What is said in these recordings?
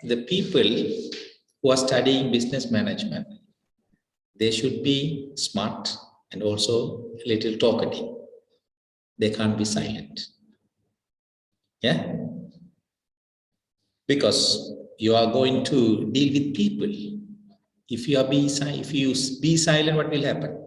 the people who are studying business management, they should be smart and also a little talkative. They can't be silent. Yeah? Because you are going to deal with people. If you be silent, what will happen?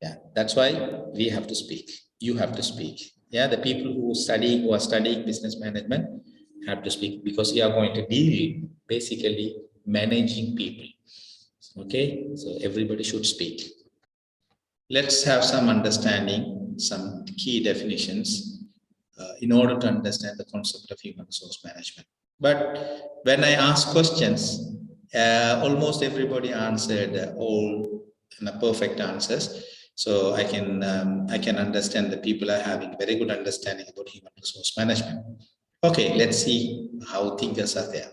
Yeah, that's why we have to speak. You have to speak. Yeah, the people who are studying business management have to speak, because you are going to deal basically managing people. Okay, so everybody should speak. Let's have some understanding, some key definitions in order to understand the concept of human resource management. But when I ask questions, almost everybody answered all perfect answers. So I can understand the people are having very good understanding about human resource management. Okay, let's see how thinkers are there.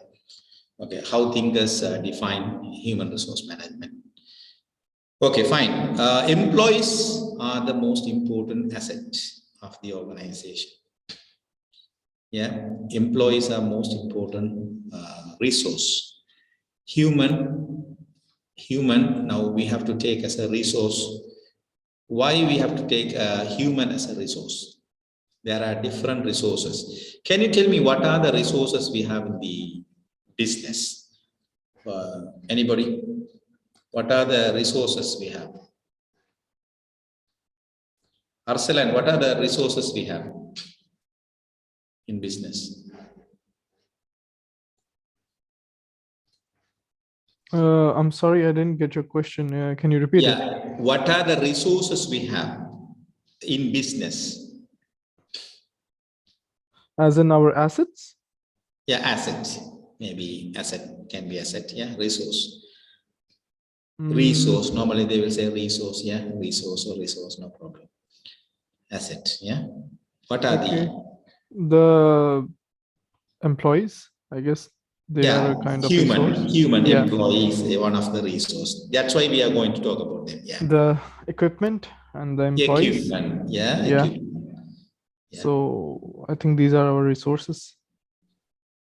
Okay, how thinkers define human resource management. Okay, fine. Employees are the most important asset of the organization. Yeah, employees are most important resource. Human, now we have to take as a resource. Why we have to take a human as a resource? There are different resources. Can you tell me what are the resources we have in the business? Anybody? What are the resources we have? Arsalan, what are the resources we have in business? I'm sorry, I didn't get your question. Can you repeat it? What are the resources we have in business? As in our assets? Yeah, assets. Maybe asset can be asset. Yeah, resource. Resource. Normally they will say resource. Yeah, resource or resource. No problem. Asset. Yeah. What are the employees? I guess they are a kind of human employees, one of the resource. That's why we are going to talk about them. Yeah. The equipment and the employees. Equipment. Yeah. So I think these are our resources.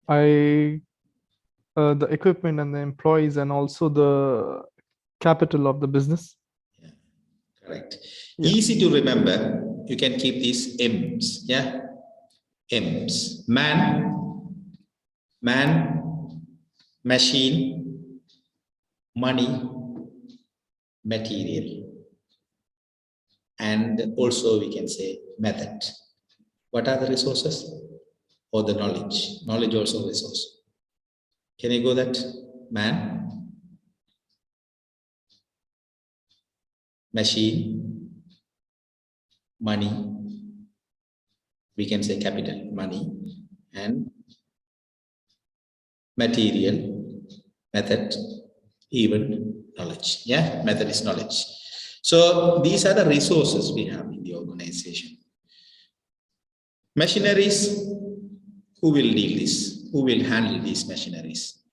The equipment and the employees, and also the capital of the business. Yeah, correct. Yeah. Easy to remember. You can keep these M's. Yeah, M's. Man, machine, money, material, and also we can say method. What are the resources? Or the knowledge. Knowledge also resource. Can you go that? Man, machine, money, we can say capital, money, and material, method, even knowledge. Yeah, method is knowledge. So these are the resources we have in the organization. Machineries, who will deal this? Who will handle these machineries?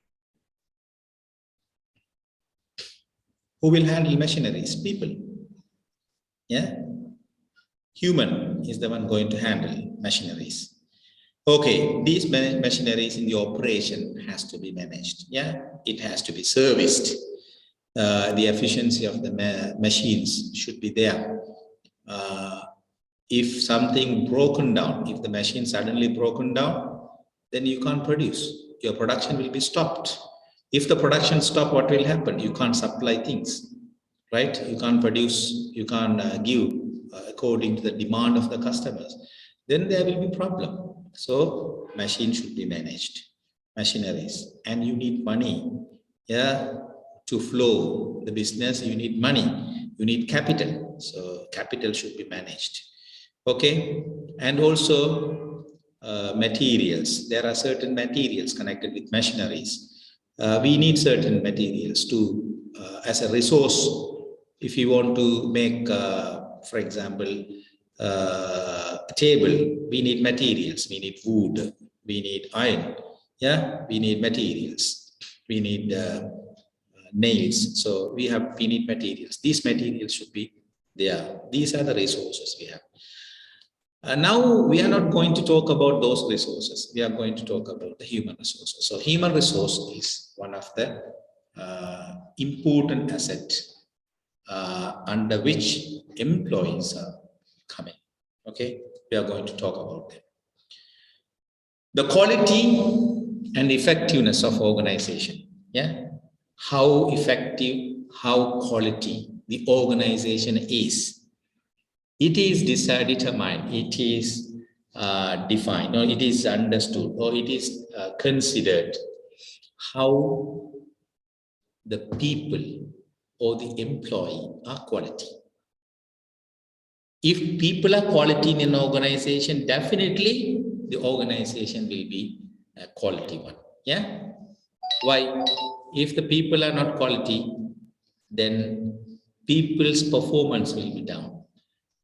Who will handle machineries? People. Yeah. Human is the one going to handle machineries. Okay, these machineries in the operation has to be managed. Yeah, it has to be serviced. The efficiency of the machines should be there. If something broken down, if the machine suddenly broken down, then you can't produce. Your production will be stopped. If the production stop, what will happen? You can't supply things, right? You can't produce, you can't give according to the demand of the customers. Then there will be problem. So machine should be managed, machineries, and you need money. Yeah, to flow the business, you need money, you need capital. So capital should be managed. Okay, and also materials. There are certain materials connected with machineries. We need certain materials to as a resource. If you want to make, for example, a table, we need materials. We need wood. We need iron. Yeah, we need materials. We need nails. So we need materials. These materials should be there. These are the resources we have. Now we are not going to talk about those resources. We are going to talk about the human resources. So human resource is one of the important asset under which employees are coming. Okay, we are going to talk about them. The quality and effectiveness of organization. Yeah, how effective, how quality the organization is. It is determined, it is defined, or it is understood, or it is considered how the people or the employee are quality. If people are quality in an organization, definitely the organization will be a quality one. Yeah. Why? If the people are not quality, then people's performance will be down.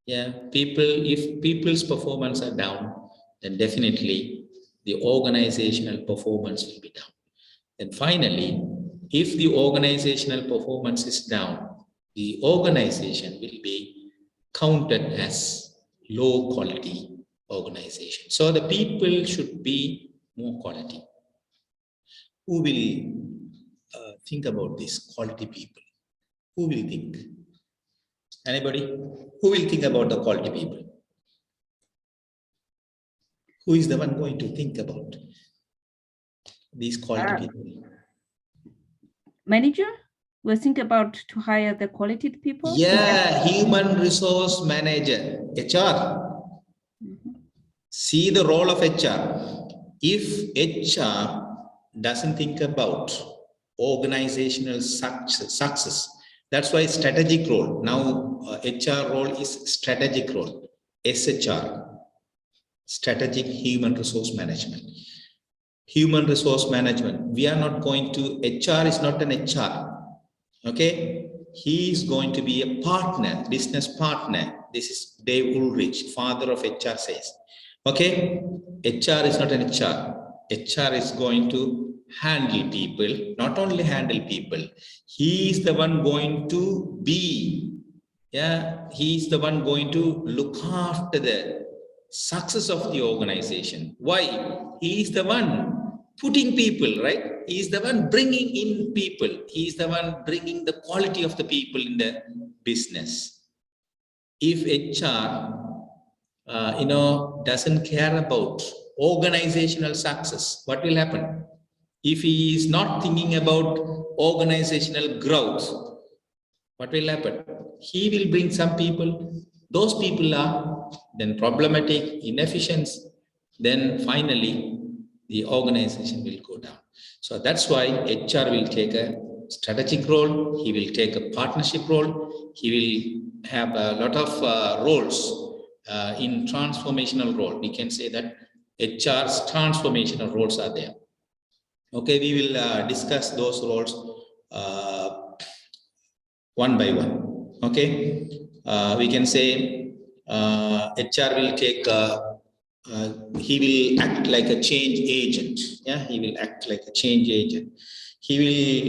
Yeah, if people's performance are down, then definitely the organizational performance will be down. And finally, if the organizational performance is down, the organization will be counted as low quality organization. So the people should be more quality. Who will think about this quality people? Who will think? Anybody? Who will think about the quality people? Who is the one going to think about these quality people? Manager will think about to hire the quality people? Yeah, human resource manager, HR. See the role of HR. If HR doesn't think about organizational success, that's why strategic role. Now HR role is strategic role. SHR, strategic human resource management. Human resource management. We are not going to, HR is not an HR. Okay. He is going to be a partner, business partner. This is Dave Ulrich, father of HR says. Okay. HR is not an HR. HR is going to handle people, not only handle people. He is the one going to be, yeah, he is the one going to look after the success of the organization. Why? He is the one putting people, right? He is the one bringing in people. He is the one bringing the quality of the people in the business. If HR, doesn't care about organizational success, what will happen? If he is not thinking about organizational growth, what will happen? He will bring some people. Those people are then problematic, inefficient. Then finally, the organization will go down. So that's why HR will take a strategic role. He will take a partnership role. He will have a lot of roles in transformational role. We can say that HR's transformational roles are there. Okay, we will discuss those roles one by one. Okay, we can say HR will take, he will act like a change agent. Yeah, he will act like a change agent. He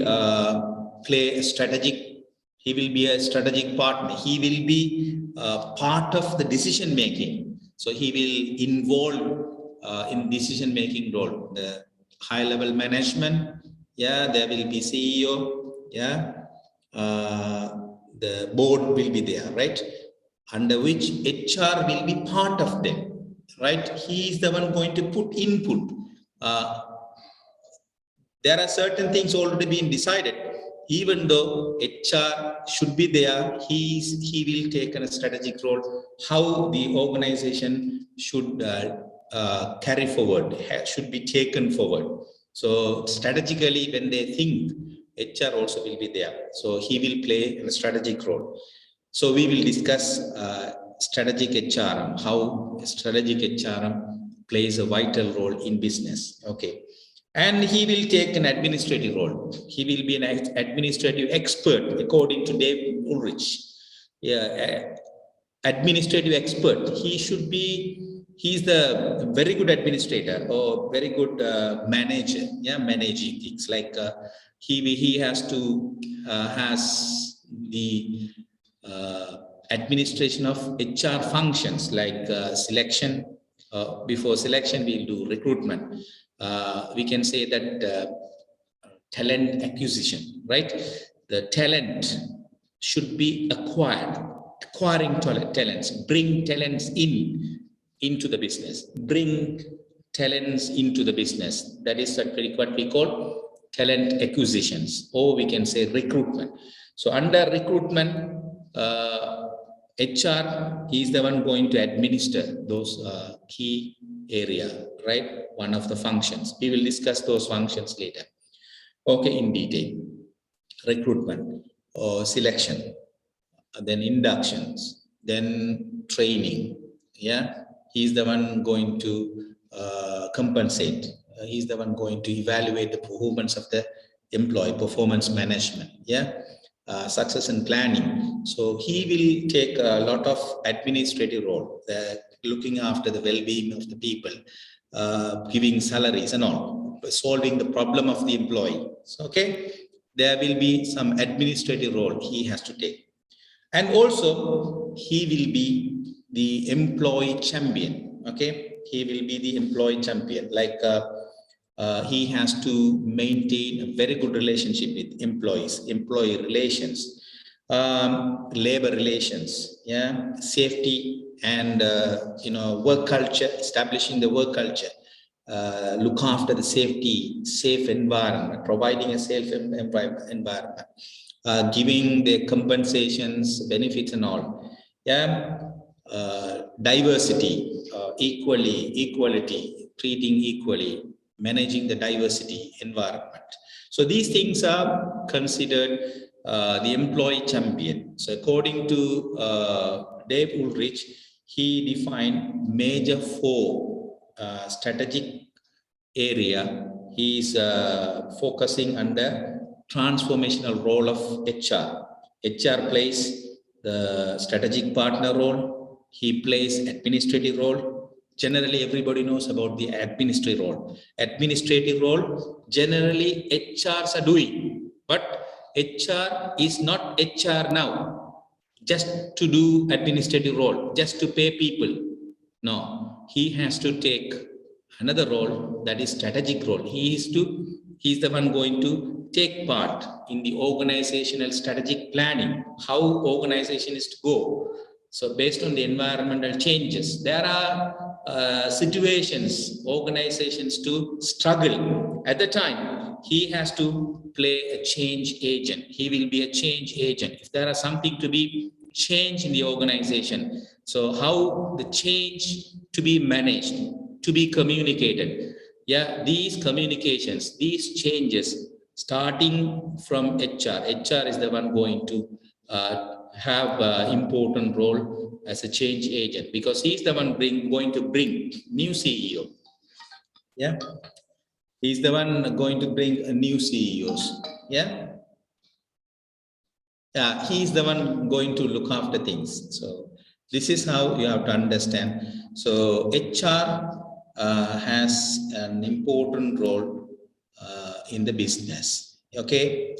will play a strategic, he will be a strategic partner. He will be part of the decision making. So he will involve in decision making role. The high level management, yeah, there will be CEO, yeah, the board will be there, right? Under which HR will be part of them, right? He is the one going to put input. There are certain things already being decided. Even though HR should be there, he will take a strategic role, how the organization should carry forward, should be taken forward. So strategically, when they think, HR also will be there. So he will play a strategic role. So we will discuss strategic HRM, how strategic HRM plays a vital role in business. Okay. And he will take an administrative role. He will be an administrative expert, according to Dave Ulrich. Yeah, administrative expert. He should be, he's the very good administrator or very good manager. Yeah, managing things like he has to has the administration of HR functions like selection. Before selection, we'll do recruitment. We can say that talent acquisition, right? The talent should be acquired. Acquiring talents, bring talents into the business, bring talents into the business. That is what we call talent acquisitions, or we can say recruitment. So under recruitment, HR is the one going to administer those key area, right? One of the functions. We will discuss those functions later. Okay, in detail. Recruitment or selection, then inductions, then training. Yeah, he's the one going to compensate. He's the one going to evaluate the performance of the employee, performance management. Yeah. Success and planning. So he will take a lot of administrative role, looking after the well-being of the people, giving salaries and all, solving the problem of the employee. So, okay, there will be some administrative role he has to take. And also he will be the employee champion. Okay, he will be the employee champion. Like he has to maintain a very good relationship with employees, employee relations, labor relations, yeah, safety and work culture, establishing the work culture, look after the safety, safe environment, providing a safe environment, giving the compensations, benefits and all. Yeah, diversity, equality, treating equally, managing the diversity environment. So these things are considered the employee champion. So according to Dave Ulrich, he defined major 4 strategic area. He is focusing on the transformational role of HR. HR plays the strategic partner role. He plays administrative role. Generally, everybody knows about the administrative role. Administrative role, generally HRs are doing, but HR is not HR now, just to do administrative role, just to pay people. No, he has to take another role, that is strategic role. He's the one going to take part in the organizational strategic planning, how organization is to go. So based on the environmental changes, there are situations, organizations to struggle. At the time, he has to play a change agent. He will be a change agent. If there are something to be changed in the organization, so how the change to be managed, to be communicated. Yeah, these communications, these changes, starting from HR. HR is the one going to have an important role as a change agent, because he's the one going to bring new CEO. Yeah, he's the one going to bring a new CEOs. Yeah, he's the one going to look after things. So this is how you have to understand. So HR has an important role in the business. Okay.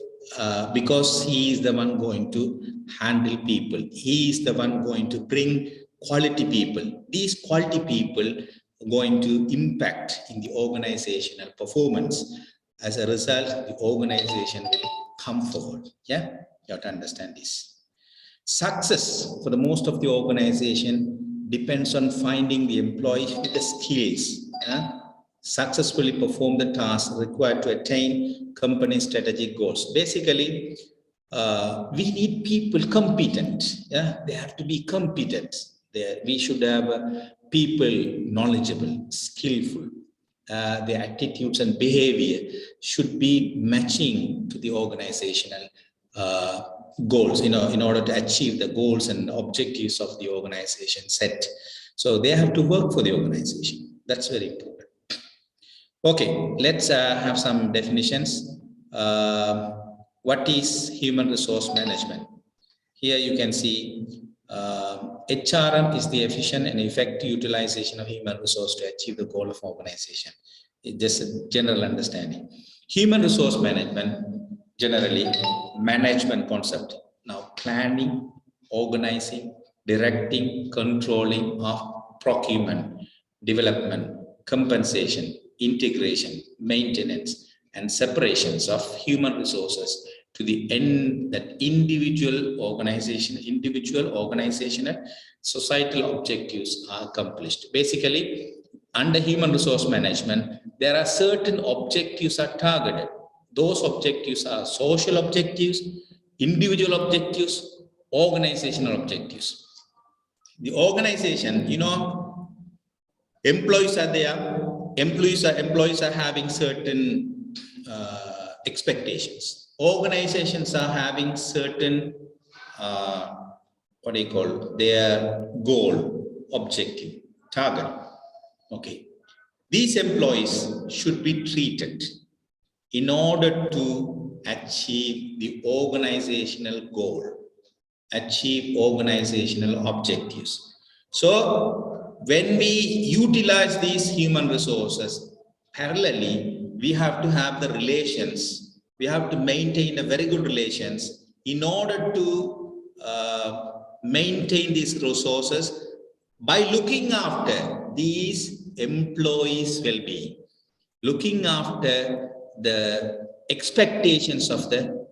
Because he is the one going to handle people. He is the one going to bring quality people. These quality people are going to impact in the organizational performance. As a result, the organization will come forward. Yeah, you have to understand this. Success for the most of the organization depends on finding the employees with the skills. Successfully perform the tasks required to attain company strategic goals. Basically, we need people competent. Yeah, they have to be competent. We should have people knowledgeable, skillful. Their attitudes and behavior should be matching to the organizational goals, in order to achieve the goals and objectives of the organization set. So they have to work for the organization. That's very important. Okay, let's have some definitions. What is human resource management? Here you can see HRM is the efficient and effective utilization of human resource to achieve the goal of organization. It's just a general understanding. Human resource management, generally management concept. Now planning, organizing, directing, controlling of procurement, development, compensation, integration, maintenance, and separations of human resources to the end that individual organizational, societal objectives are accomplished. Basically, under human resource management, there are certain objectives are targeted. Those objectives are social objectives, individual objectives, organizational objectives. The organization, employees are there. Employees are having certain expectations. Organizations are having certain their goal, objective, target. Okay, these employees should be treated in order to achieve the organizational goal, achieve organizational objectives. So when we utilize these human resources, parallelly, we have to have the relations. We have to maintain a very good relations in order to maintain these resources by looking after these employees' well-being, looking after the expectations of the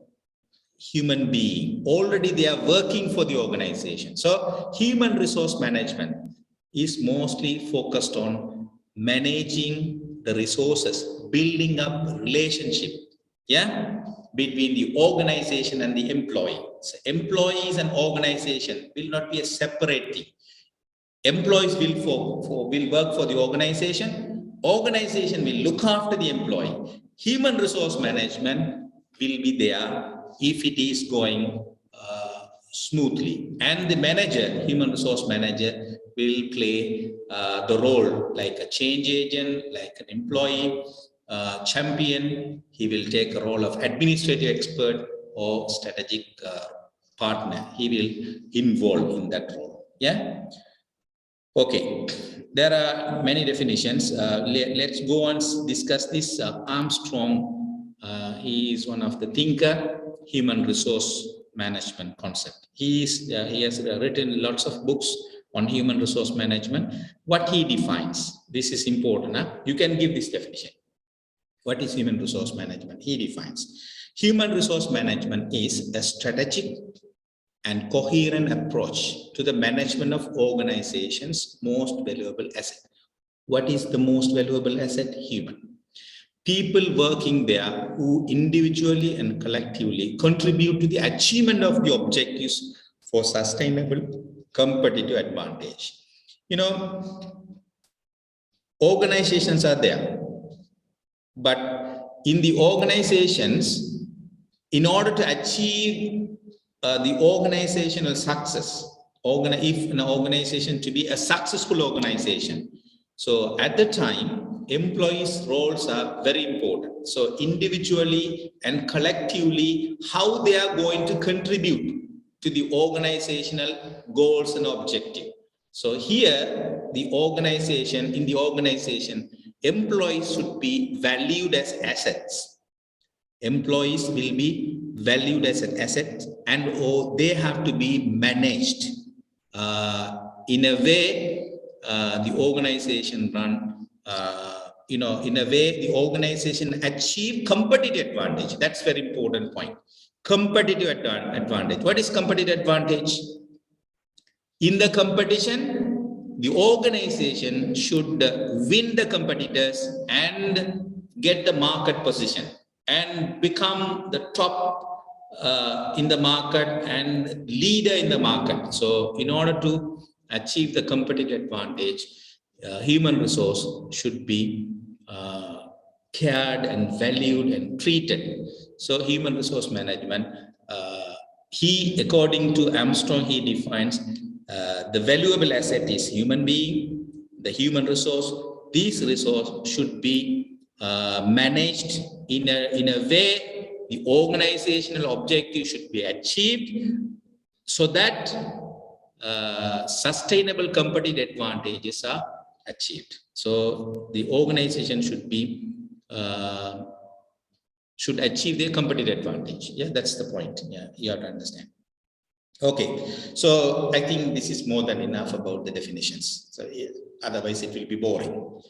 human being. Already they are working for the organization. So human resource management is mostly focused on managing the resources, building up relationship, between the organization and the employee. So employees and organization will not be a separate thing. Employees will work for the organization. Organization will look after the employee. Human resource management will be there if it is going smoothly. And the manager, human resource manager, will play the role like a change agent, like an employee champion. He will take a role of administrative expert or strategic partner. He will involve in that role. Okay, there are many definitions. Let's go on discuss this. Armstrong, he is one of the thinker, human resource management concept. He has written lots of books on human resource management. What he defines, this is important. You can give this definition. What is human resource management? He defines, human resource management is a strategic and coherent approach to the management of organizations' most valuable asset. What is the most valuable asset? Human. People working there who individually and collectively contribute to the achievement of the objectives for sustainable competitive advantage. Organizations are there, but in the organizations, in order to achieve the organizational success, if an organization to be a successful organization, so at the time, employees' roles are very important. So individually and collectively, how they are going to contribute to the organizational goals and objective. So here, in the organization, employees should be valued as assets. Employees will be valued as an asset, and they have to be managed in a way the organization run, in a way the organization achieve competitive advantage. That's very important point. Competitive advantage. What is competitive advantage? In the competition, the organization should win the competitors and get the market position and become the top in the market and leader in the market. So in order to achieve the competitive advantage, human resource should be cared and valued and treated. So human resource management, according to Armstrong, he defines the valuable asset is human being, the human resource. These resources should be managed in a way the organizational objective should be achieved so that sustainable competitive advantages are achieved. So the organization should achieve their competitive advantage. Yeah, that's the point. Yeah, you have to understand. Okay, so I think this is more than enough about the definitions. So yeah, otherwise it will be boring.